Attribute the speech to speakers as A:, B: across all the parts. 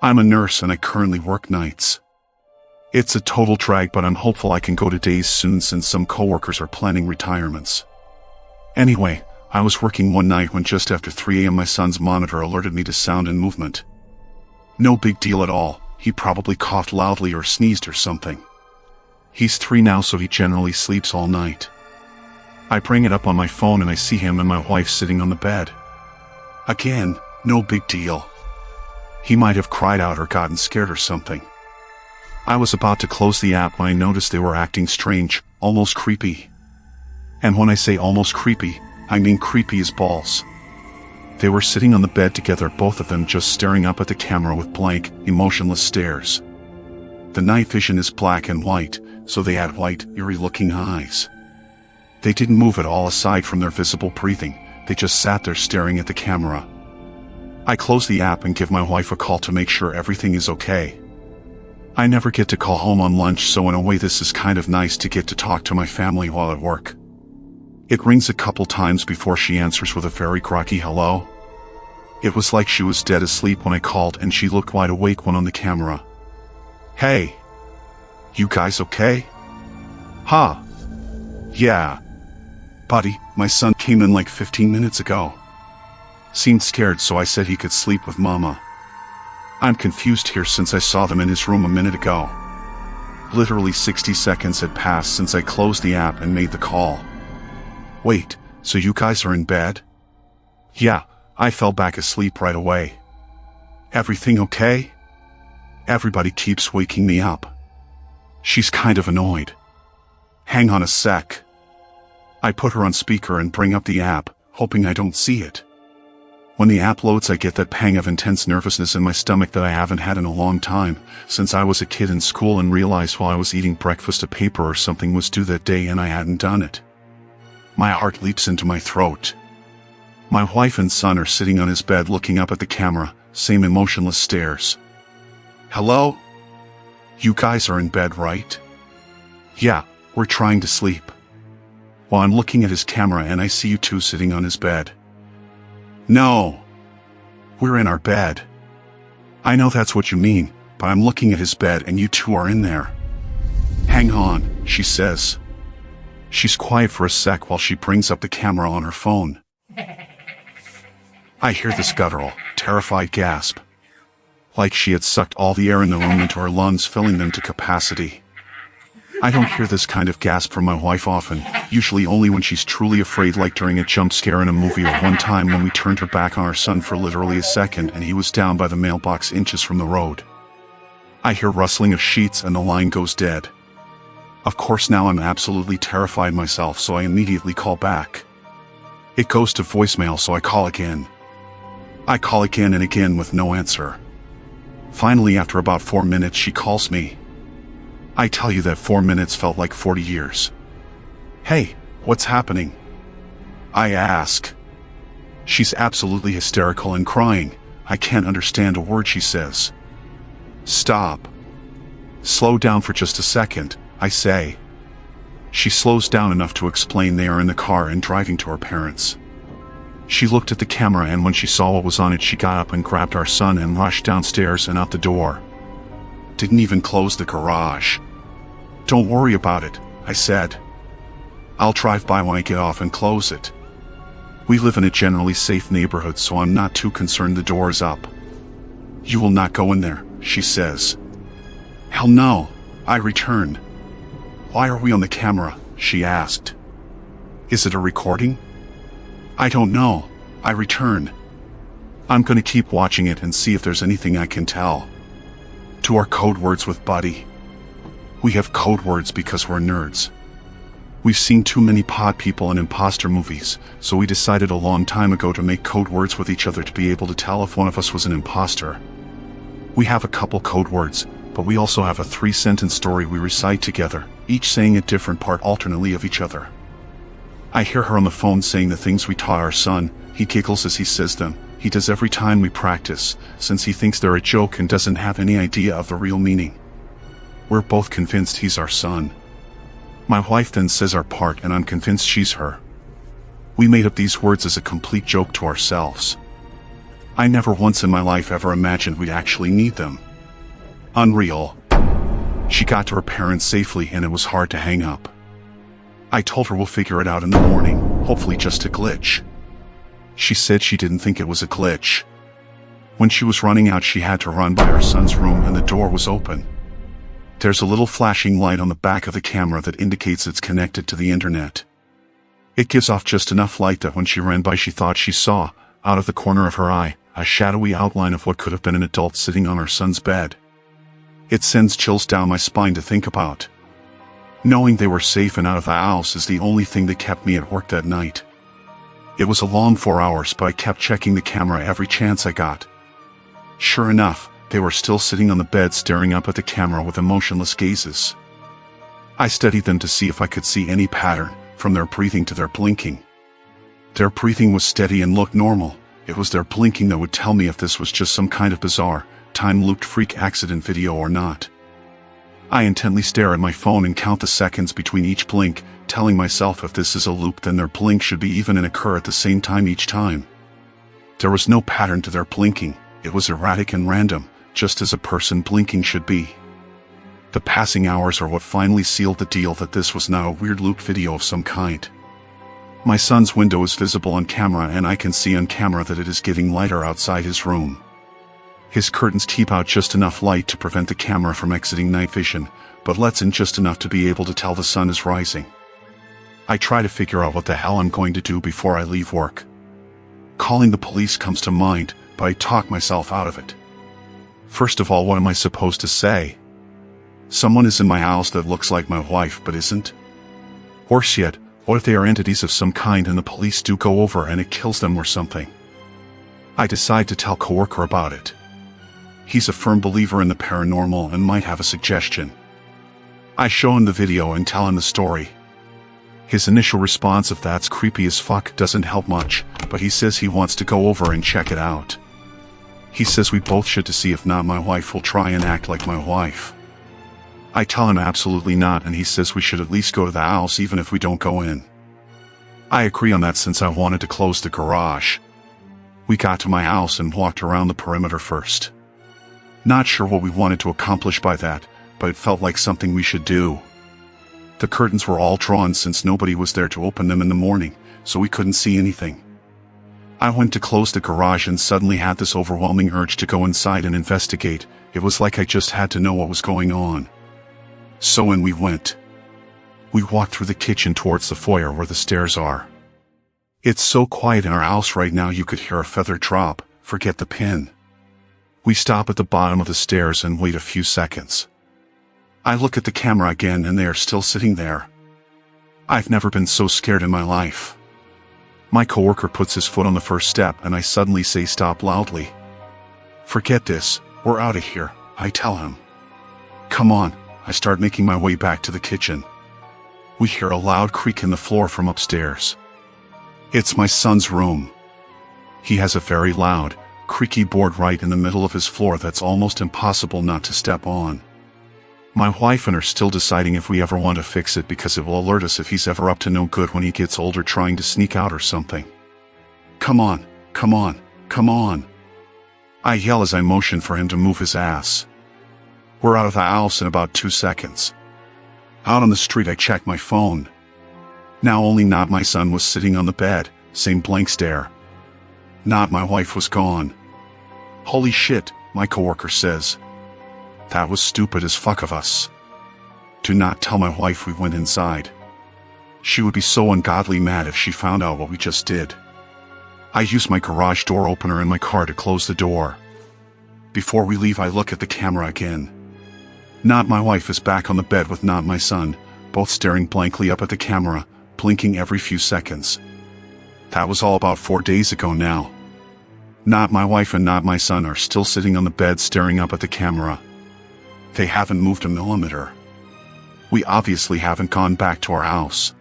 A: I'm a nurse and I currently work nights. It's a total drag, but I'm hopeful I can go to days soon since some coworkers are planning retirements. Anyway, I was working one night when just after 3 a.m. my son's monitor alerted me to sound and movement. No big deal at all, he probably coughed loudly or sneezed or something. He's 3 now, so he generally sleeps all night. I bring it up on my phone and I see him and my wife sitting on the bed. Again, no big deal. He might have cried out or gotten scared or something. I was about to close the app when I noticed they were acting strange, almost creepy. And when I say almost creepy, I mean creepy as balls. They were sitting on the bed together, both of them just staring up at the camera with blank, emotionless stares. The night vision is black and white, so they had white, eerie-looking eyes. They didn't move at all aside from their visible breathing, they just sat there staring at the camera. I close the app and give my wife a call to make sure everything is okay. I never get to call home on lunch, so in a way this is kind of nice to get to talk to my family while at work. It rings a couple times before she answers with a very groggy hello. It was like she was dead asleep when I called, and she looked wide awake when on the camera. Hey. You guys okay? Huh. Yeah. Buddy, my son came in like 15 minutes ago. Seemed scared, so I said he could sleep with Mama. I'm confused here since I saw them in his room a minute ago. Literally 60 seconds had passed since I closed the app and made the call. Wait, so you guys are in bed? Yeah, I fell back asleep right away. Everything okay? Everybody keeps waking me up. She's kind of annoyed. Hang on a sec. I put her on speaker and bring up the app, hoping I don't see it. When the app loads, I get that pang of intense nervousness in my stomach that I haven't had in a long time, since I was a kid in school, and realized while I was eating breakfast a paper or something was due that day and I hadn't done it. My heart leaps into my throat. My wife and son are sitting on his bed looking up at the camera, same emotionless stares. Hello? You guys are in bed, right? Yeah, we're trying to sleep. Well, I'm looking at his camera and I see you two sitting on his bed. No. We're in our bed. I know that's what you mean, but I'm looking at his bed and you two are in there. Hang on, she says. She's quiet for a sec while she brings up the camera on her phone. I hear this guttural, terrified gasp. Like she had sucked all the air in the room into her lungs, filling them to capacity. I don't hear this kind of gasp from my wife often, usually only when she's truly afraid, like during a jump scare in a movie or one time when we turned her back on our son for literally a second and he was down by the mailbox inches from the road. I hear rustling of sheets and the line goes dead. Of course now I'm absolutely terrified myself, so I immediately call back. It goes to voicemail, so I call again. I call again and again with no answer. Finally, after about 4 minutes, she calls me. I tell you that 4 minutes felt like 40 years. Hey, what's happening? I ask. She's absolutely hysterical and crying. I can't understand a word she says. Stop. Slow down for just a second, I say. She slows down enough to explain they are in the car and driving to her parents'. She looked at the camera, and when she saw what was on it, she got up and grabbed our son and rushed downstairs and out the door. Didn't even close the garage. Don't worry about it, I said. I'll drive by when I get off and close it. We live in a generally safe neighborhood, so I'm not too concerned the door is up. You will not go in there, she says. Hell no, I return. Why are we on the camera? She asked. Is it a recording? I don't know, I return. I'm gonna keep watching it and see if there's anything I can tell. To our code words with Buddy. We have code words because we're nerds. We've seen too many pod people and imposter movies, so we decided a long time ago to make code words with each other to be able to tell if one of us was an imposter. We have a couple code words, but we also have a 3-sentence story we recite together, each saying a different part alternately of each other. I hear her on the phone saying the things we taught our son. He giggles as he says them. He does every time we practice, since he thinks they're a joke and doesn't have any idea of the real meaning. We're both convinced he's our son. My wife then says our part, and I'm convinced she's her. We made up these words as a complete joke to ourselves. I never once in my life ever imagined we'd actually need them. Unreal. She got to her parents safely and it was hard to hang up. I told her we'll figure it out in the morning, hopefully just a glitch. She said she didn't think it was a glitch. When she was running out, she had to run by her son's room and the door was open. There's a little flashing light on the back of the camera that indicates it's connected to the internet. It gives off just enough light that when she ran by, she thought she saw, out of the corner of her eye, a shadowy outline of what could have been an adult sitting on her son's bed. It sends chills down my spine to think about. Knowing they were safe and out of the house is the only thing that kept me at work that night. It was a long 4 hours, but I kept checking the camera every chance I got. Sure enough, they were still sitting on the bed staring up at the camera with emotionless gazes. I studied them to see if I could see any pattern, from their breathing to their blinking. Their breathing was steady and looked normal. It was their blinking that would tell me if this was just some kind of bizarre, time-looped freak accident video or not. I intently stare at my phone and count the seconds between each blink, telling myself if this is a loop then their blink should be even and occur at the same time each time. There was no pattern to their blinking. It was erratic and random, just as a person blinking should be. The passing hours are what finally sealed the deal that this was not a weird loop video of some kind. My son's window is visible on camera and I can see on camera that it is getting lighter outside his room. His curtains keep out just enough light to prevent the camera from exiting night vision, but lets in just enough to be able to tell the sun is rising. I try to figure out what the hell I'm going to do before I leave work. Calling the police comes to mind, but I talk myself out of it. First of all, what am I supposed to say? Someone is in my house that looks like my wife but isn't? Worse yet, what if they are entities of some kind and the police do go over and it kills them or something? I decide to tell coworker about it. He's a firm believer in the paranormal and might have a suggestion. I show him the video and tell him the story. His initial response of "that's creepy as fuck" doesn't help much, but he says he wants to go over and check it out. He says we both should to see if not my wife will try and act like my wife. I tell him absolutely not and he says we should at least go to the house even if we don't go in. I agree on that since I wanted to close the garage. We got to my house and walked around the perimeter first. Not sure what we wanted to accomplish by that, but it felt like something we should do. The curtains were all drawn since nobody was there to open them in the morning, so we couldn't see anything. I went to close the garage and suddenly had this overwhelming urge to go inside and investigate. It was like I just had to know what was going on. So in we went. We walked through the kitchen towards the foyer where the stairs are. It's so quiet in our house right now you could hear a feather drop, forget the pin. We stop at the bottom of the stairs and wait a few seconds. I look at the camera again and they are still sitting there. I've never been so scared in my life. My coworker puts his foot on the first step and I suddenly say stop loudly. Forget this, we're out of here, I tell him. Come on, I start making my way back to the kitchen. We hear a loud creak in the floor from upstairs. It's my son's room. He has a very loud, creaky board right in the middle of his floor that's almost impossible not to step on. My wife and I are still deciding if we ever want to fix it because it will alert us if he's ever up to no good when he gets older trying to sneak out or something. Come on, come on, come on. I yell as I motion for him to move his ass. We're out of the house in about 2 seconds. Out on the street I check my phone. Now only not my son was sitting on the bed, same blank stare. Not my wife was gone. Holy shit, my coworker says. That was stupid as fuck of us. Do not tell my wife we went inside. She would be so ungodly mad if she found out what we just did. I use my garage door opener in my car to close the door. Before we leave I look at the camera again. Not my wife is back on the bed with not my son, both staring blankly up at the camera, blinking every few seconds. That was all about 4 days ago now. Not my wife and not my son are still sitting on the bed staring up at the camera. They haven't moved a millimeter. We obviously haven't gone back to our house.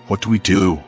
A: What do we do?